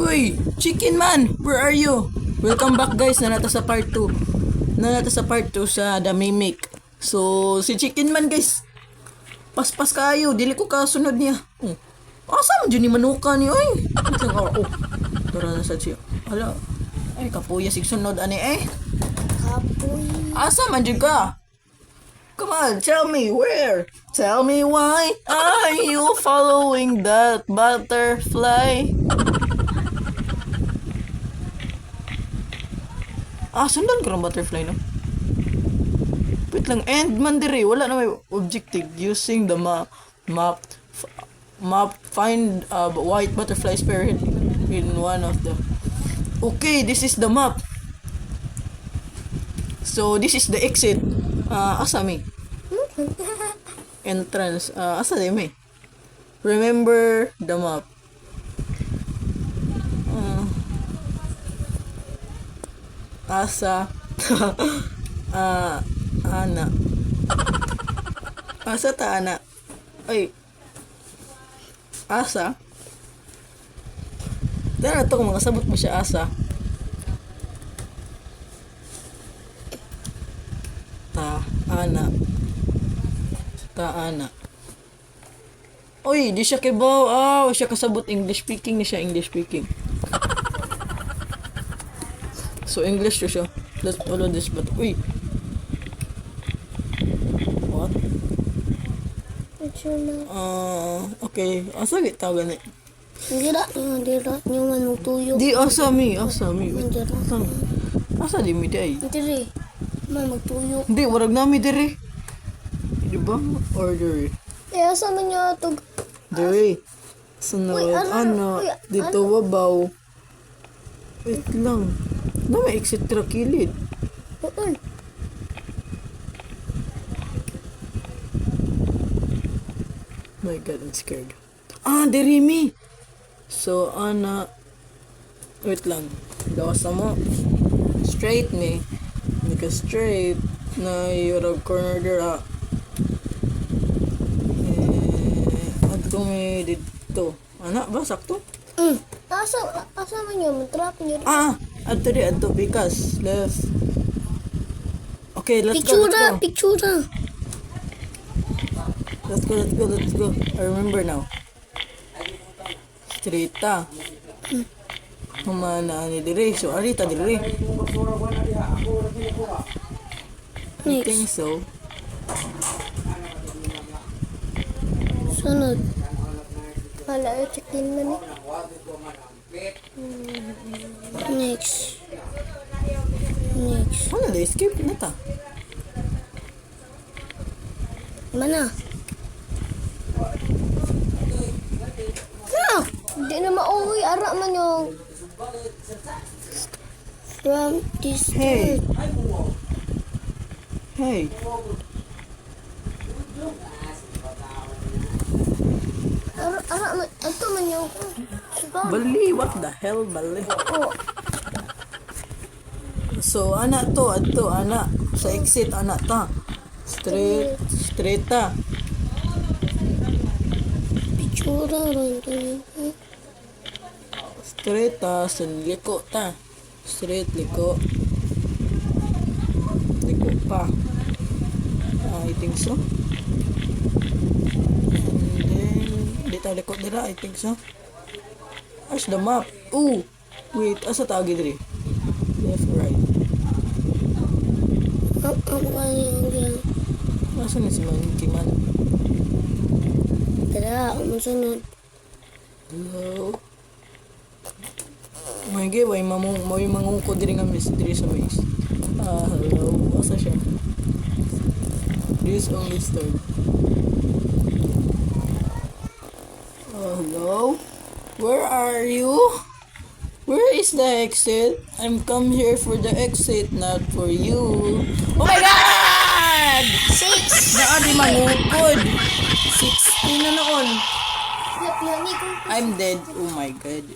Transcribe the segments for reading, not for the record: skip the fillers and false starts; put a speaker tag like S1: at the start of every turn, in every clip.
S1: Uy, Chicken Man, where are you? Welcome back guys, nanata sa part 2. Nanata sa part 2 sa The Mimic. So, si Chicken Man guys, paspas kayo, dili ko kasunod niya. Asa man dyan ni manuka niyo, ay. Tara na sa siya. Hala, ay kapuya sigsunod ani
S2: Kapoy.
S1: Asa man dyan ka? Come on, tell me where? Tell me why are you following that butterfly? Sundan ko ng butterfly, no? Wait lang, end man dire. Wala na may objective. Using the map, find a white butterfly spirit in one of the... Okay, this is the map. So, this is the exit. Asa mi? Entrance. Asa di mi? Remember the map. Asa ana asa ta ana ay asa dara to mga sabot mo siya asa ta ana oy di siya kibaw siya kasabot English speaking ni siya English speaking. So English to siya. Let's follow this but uy. What? Okay. Asa git tawagan ni?
S2: Dira nyo man magtuyo.
S1: Di asa mi.
S2: Dira.
S1: Asa di mi day?
S2: Diri. Man magtuyo.
S1: Di warag nami diri. Di ba? Or diri.
S2: Asa man nyo tug.
S1: Diri. Sunod dito wabaw. Wait lang. Na may exit tra kilid.
S2: Uy.
S1: My God, I'm scared. Diri mi. So, wait lang. Dawas mo. Straight me. Because straight na yung corner dira. Adto mi dito. Anak ba? Sakto?
S2: Asa man nyo matrap nyo.
S1: Adto di, adto. Because left. Okay, let's
S2: Pictura.
S1: go. Let's go. I remember now. Straighta. Humana ni dire. So, arita dire. I think so.
S2: Sunod. Wala yung chicken man eh. Next.
S1: Ano na, escape na ta.
S2: Mana? Hindi na mauwi. Ara man yung from this
S1: Hey.
S2: Ara man. Ito man yung
S1: Bali, what the hell, bali. So, anak to, anak. Sa exit, anak ta. Straighta.
S2: pictura ron.
S1: Straighta, sa liko ta. Straight, liko. Liko pa. I think so. And then, dito liko dira, I think so. As the map. Wait, asa tagi diri? Left, right. Asa na si Monkey Man?
S2: Tara, umusunod.
S1: Hello? May way mangungko diri nga mystery sa base. Hello. Asa siya? This only start. Hello? Where are you? Where is the exit? I'm come here for the exit, not for you. Oh my God!
S2: 6!
S1: Naadi mangukod. 16 na noon.
S2: Lami ko.
S1: I'm dead. Oh my God.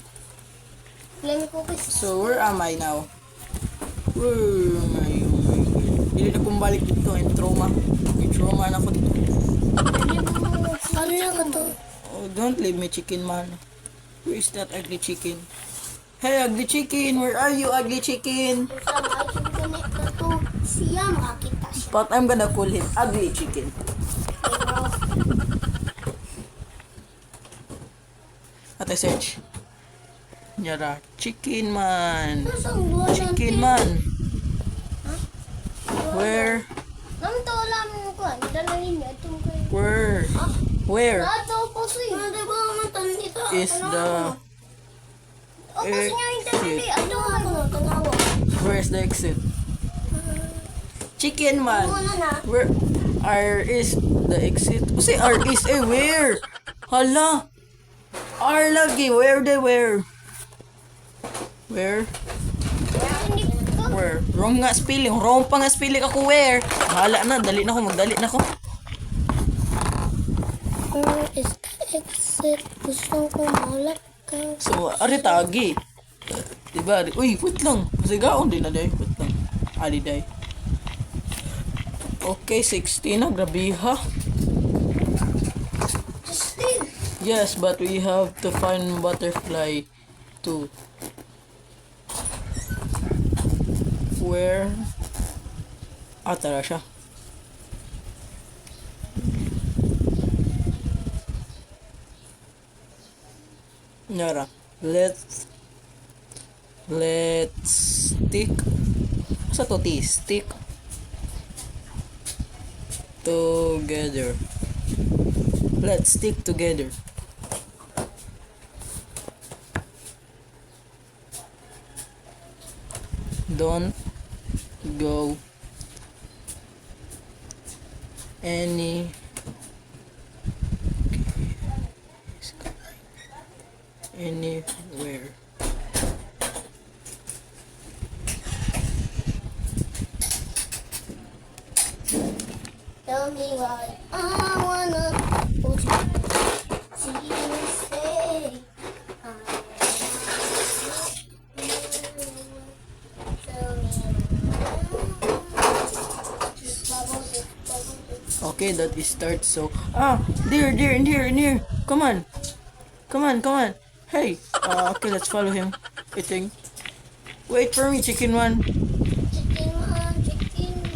S2: Lami ko.
S1: So, where am I now? Where am I? Oh my God. Hindi na kong balik dito. I'm trauma. May trauma na ako dito.
S2: Ano na ka to?
S1: Oh, don't leave me, Chicken Man. Who is that ugly chicken? Hey, ugly chicken, where are you, ugly chicken?
S2: Sa mga ganit na to, siya makakita siya.
S1: But I'm gonna call him ugly chicken.
S2: Pero,
S1: Ate search. Nyara, chicken man.
S2: nasaan buwan
S1: Chicken man. Where?
S2: Namin to alam mo ko. Dala ninyo itong kayo.
S1: Where? Where
S2: Ato po siya. Ano ba naman tanito?
S1: is the
S2: O kasi nga yung tanili. Ano ano? Tanawa.
S1: where is the exit? Chicken man.
S2: Muna na.
S1: Where R is the exit? Kasi R is where? Hala. R lagi. Where they where? Where?
S2: Hindi ko.
S1: Where? Wrong nga spelling. Wrong pa nga spelling ako where. Hala na. Dali na ako. Magdali na ako.
S2: Where is the exit? Gusto ko malakaw.
S1: So, ari tagi. Diba? Uy, wait lang. Sigaon din na day. Wait lang. Ali day. Okay, 16 na. Grabe ha.
S2: Justin.
S1: Yes, but we have to find butterfly too. Where? Ah, tara siya. Nara. Let's stick. Sa to ti? Stick together. Let's stick together. Don't go anywhere.
S2: Tell me why I wanna see you say tell me
S1: Okay, that is start. So, dear. Come on. Hey, okay, let's follow him. Eating. Wait for me, chicken one.
S2: chicken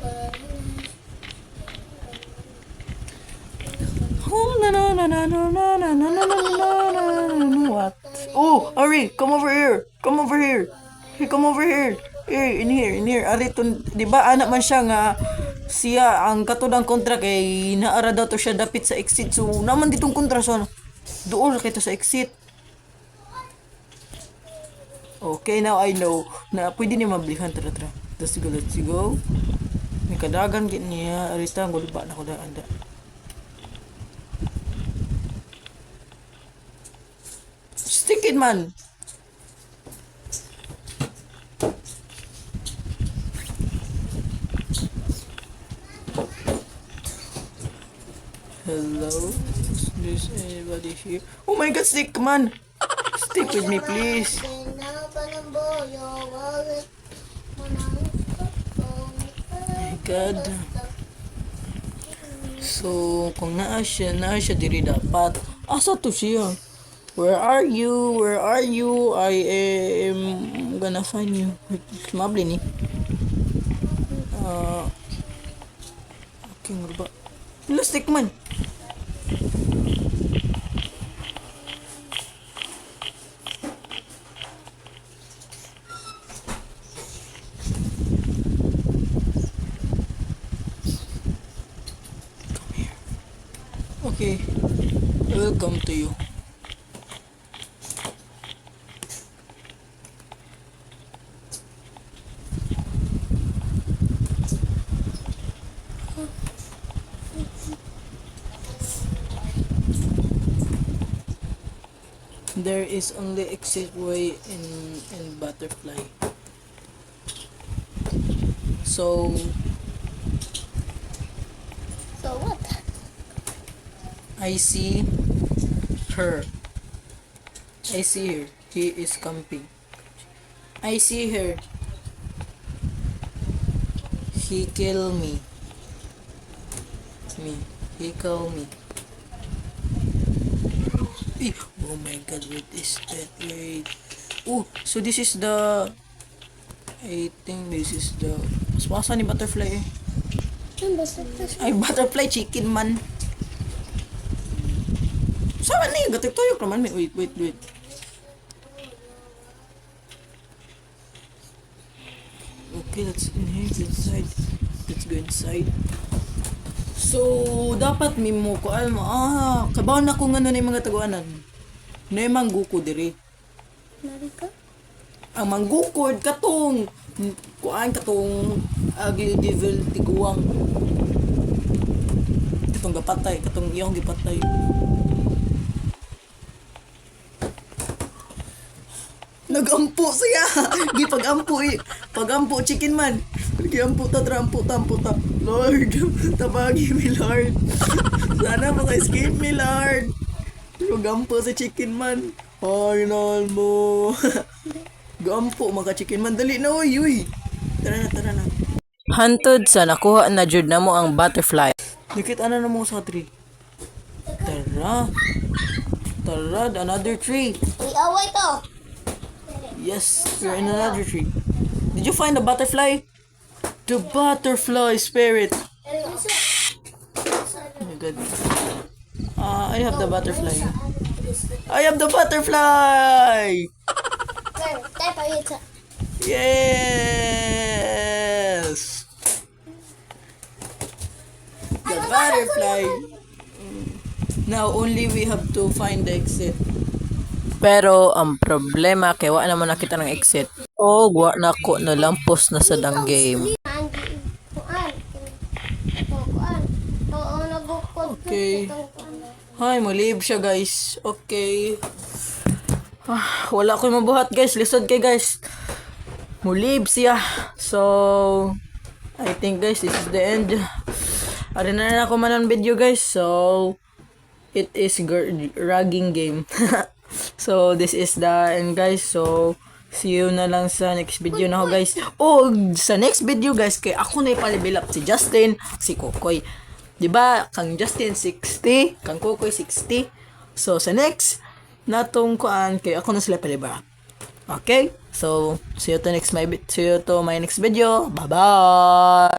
S2: man.
S1: Oh, no. What? Oh, Ari, come over here. Hey, come over here. Here, in here. Ari, di ba anak man siya nga siya ang katudang kontra kay naara daw to siya dapit sa exit. So, naman ditong kontra so doon kay to sa exit. Okay, now I know na pwede niya mablihan. Tara. Let's go. May kadagan gid niya. Arita, gulba na ko da anda. Stick it, man. Hello? Is there anybody here? Oh my god, stick, man. Stick with me, please. My god. So, kung naa siya diri dapat. Asa to siya? Where are you? I am gonna find you. Mabli ni. Okay, nga ba? Plastic man. Come here. Okay. I will come to you. There is only exit way in butterfly. So
S2: what?
S1: I see her. He is camping. I see her. He kill me. He kill me. Oh my god, what is that? Wait. Oh, so this is the... I think this is the... Mas masa ni butterfly eh.
S2: Ano ba sa tas?
S1: Ay, butterfly chicken man. Saan na yung gatik-tuyok naman? Wait. Okay, let's in here. Inside. Let's go inside. So, dapat mimo ko mo. Kabaw na kung ano na yung mga taguanan. Na yung mangguko diri.
S2: Nari ka?
S1: Ang manggukod katong kuan katong agi devil tiguang. Katong gapatay, katong iyong gipatay. Nagampo siya. Gipag-ampo eh. Pag-ampo chicken man. Giampo ta trampo tampo ta. Lord, tabagi mi Lord. Sana maka-escape mi Lord. Gampo sa chicken man. Final mo. Gampo maka chicken man. Dali na uy. Tara na. Hantod sa nakuha na jud na mo ang butterfly. Dikit ana na mo sa tree. Tara, another tree.
S2: Iaway to.
S1: Yes, we're in another tree. Did you find the butterfly? The butterfly spirit. Oh my god. I have the butterfly.
S2: Tayo pa yun sa...
S1: Yes! The butterfly. Now only we have to find the exit. Pero ang problema kay wa naman nakita ng exit. O wa na ko na lampos na sa dang game. Okay. Hi, malib siya guys. Okay. Wala ko mabuhat guys. Lisod kay guys. Mulib siya. So, I think guys, this is the end. Ari na ako man ang video guys. So, it is ragging game. So, this is the end guys. So, see you na lang sa next video na ako guys. Oh, sa next video guys, kay ako na ipalibil up si Justin, si Kokoy. Diba? Kang Justin 60, kang Kokoy 60. So, sa next, natong kuan, kay ako na sila palibil up. Okay? So, see you to my next video. Bye-bye!